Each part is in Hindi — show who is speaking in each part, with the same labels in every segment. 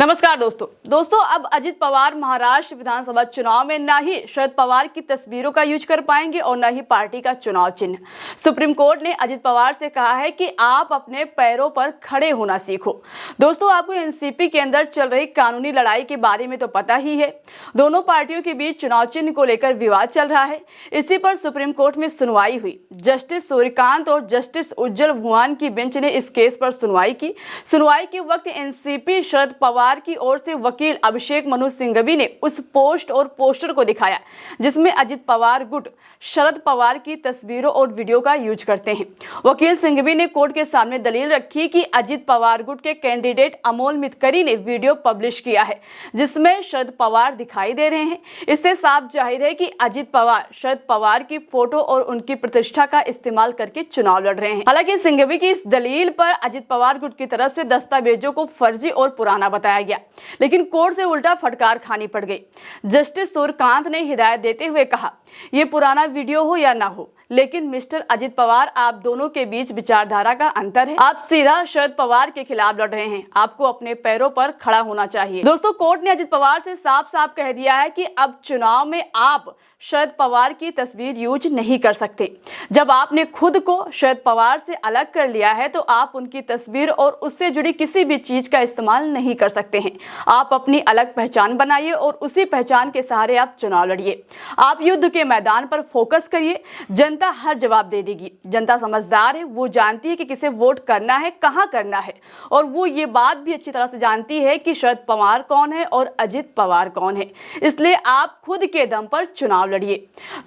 Speaker 1: नमस्कार दोस्तों अब अजित पवार महाराष्ट्र विधानसभा चुनाव में न ही शरद पवार की तस्वीरों का यूज कर पाएंगे और न ही पार्टी का चुनाव चिन्ह। सुप्रीम कोर्ट ने अजित पवार से कहा है कि आप अपने पैरों पर खड़े होना सीखो। दोस्तों, आपको एनसीपी के अंदर चल रही कानूनी लड़ाई के बारे में तो पता ही है। दोनों पार्टियों के बीच चुनाव चिन्ह को लेकर विवाद चल रहा है। इसी पर सुप्रीम कोर्ट में सुनवाई हुई। जस्टिस सूर्यकांत और जस्टिस उज्जवल भुआन की बेंच ने इस केस पर सुनवाई की। सुनवाई के वक्त एनसीपी शरद पवार की ओर से वकील अभिषेक मनु सिंघवी ने उस पोस्ट और पोस्टर को दिखाया जिसमें अजित पवार गुट शरद पवार की तस्वीरों और वीडियो का यूज करते हैं। वकील सिंघवी ने कोर्ट के सामने दलील रखी कि अजित पवार गुट के कैंडिडेट अमोल मितकरी ने वीडियो पब्लिश किया है जिसमें शरद पवार दिखाई दे रहे हैं। इससे साफ जाहिर है कि अजित पवार शरद पवार की फोटो और उनकी प्रतिष्ठा का इस्तेमाल करके चुनाव लड़ रहे हैं। हालांकि सिंघवी की इस दलील पर अजित पवार गुट की तरफ से दस्तावेजों को फर्जी और पुराना बताया गया, लेकिन कोर्ट से उल्टा फटकार खानी पड़ गई। जस्टिस सूर्यकांत ने हिदायत देते हुए कहा, ये पुराना वीडियो हो या ना हो, लेकिन मिस्टर अजित पवार, आप दोनों के बीच विचारधारा का अंतर है। आप सीधा शरद पवार के खिलाफ लड़ रहे हैं। आपको अपने पैरों पर खड़ा होना चाहिए। दोस्तों, कोर्ट ने अजित पवार से साफ साफ कह दिया है कि अब चुनाव में आप शरद पवार की तस्वीर यूज नहीं कर सकते। जब आपने खुद को शरद पवार से अलग कर लिया है तो आप उनकी तस्वीर और उससे जुड़ी किसी भी चीज का इस्तेमाल नहीं कर सकते हैं। आप अपनी अलग पहचान बनाइए और उसी पहचान के सहारे आप चुनाव लड़िए। आप युद्ध के मैदान पर फोकस करिए। जनता हर जवाब दे देगी। जनता समझदार है, वो जानती है कि किसे वोट करना है, कहां करना है, और वो ये बात भी अच्छी तरह से जानती है कि शरद पवार कौन है और अजित पवार कौन है। इसलिए आप खुद के दम पर चुनाव लड़िए।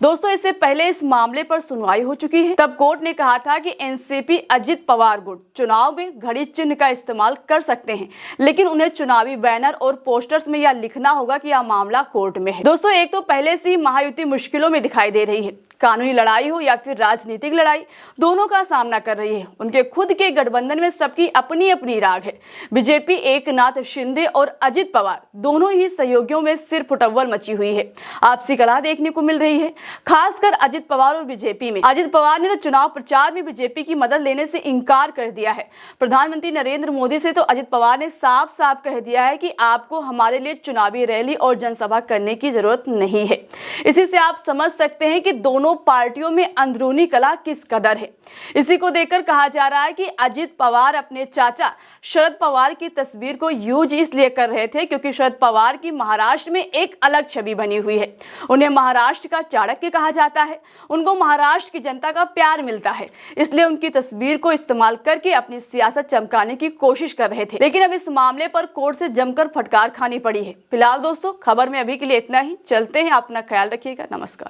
Speaker 1: दोस्तों, इससे पहले इस मामले पर सुनवाई हो चुकी है। तब कोर्ट ने कहा था कि एनसीपी अजित पवार गुट चुनाव में घड़ी चिन्ह का इस्तेमाल कर सकते हैं, लेकिन उन्हें चुनावी बैनर और पोस्टर्स में यह लिखना होगा कि यह मामला कोर्ट में है। दोस्तों, एक तो पहले से ही महायुति मुश्किलों में दिखाई दे रही है। कानूनी लड़ाई हो या फिर राजनीतिक लड़ाई, दोनों का सामना कर रही है। उनके खुद के गठबंधन में सबकी अपनी अपनी राग है। बीजेपी एकनाथ शिंदे और अजित पवार दोनों ही सहयोगियों में सिर फुटव्वल मची हुई है। आपसी कलह देखने को मिल रही है, खासकर अजित पवार और बीजेपी में। अजित पवार ने तो चुनाव प्रचार में बीजेपी की मदद लेने से इनकार कर दिया है। प्रधानमंत्री नरेंद्र मोदी से तो अजित पवार ने साफ साफ कह दिया है कि आपको हमारे लिए चुनावी रैली और जनसभा करने की जरूरत नहीं है। इसी से आप समझ सकते हैं कि दोनों पार्टियों में अंदरूनी कलह किस कदर है। इसी को देखकर कहा जा रहा है कि अजित पवार अपने चाचा शरद पवार की तस्वीर को यूज इसलिए कर रहे थे क्योंकि शरद पवार की महाराष्ट्र में एक अलग छवि बनी हुई है। उन्हें महाराष्ट्र का चाणक्य कहा जाता है। उनको महाराष्ट्र की जनता का प्यार मिलता है, इसलिए उनकी तस्वीर को इस्तेमाल करके अपनी सियासत चमकाने की कोशिश कर रहे थे। लेकिन अब इस मामले पर कोर्ट से जमकर फटकार खानी पड़ी है। फिलहाल दोस्तों, खबर में अभी के लिए इतना ही। चलते हैं, अपना ख्याल रखिएगा। नमस्कार।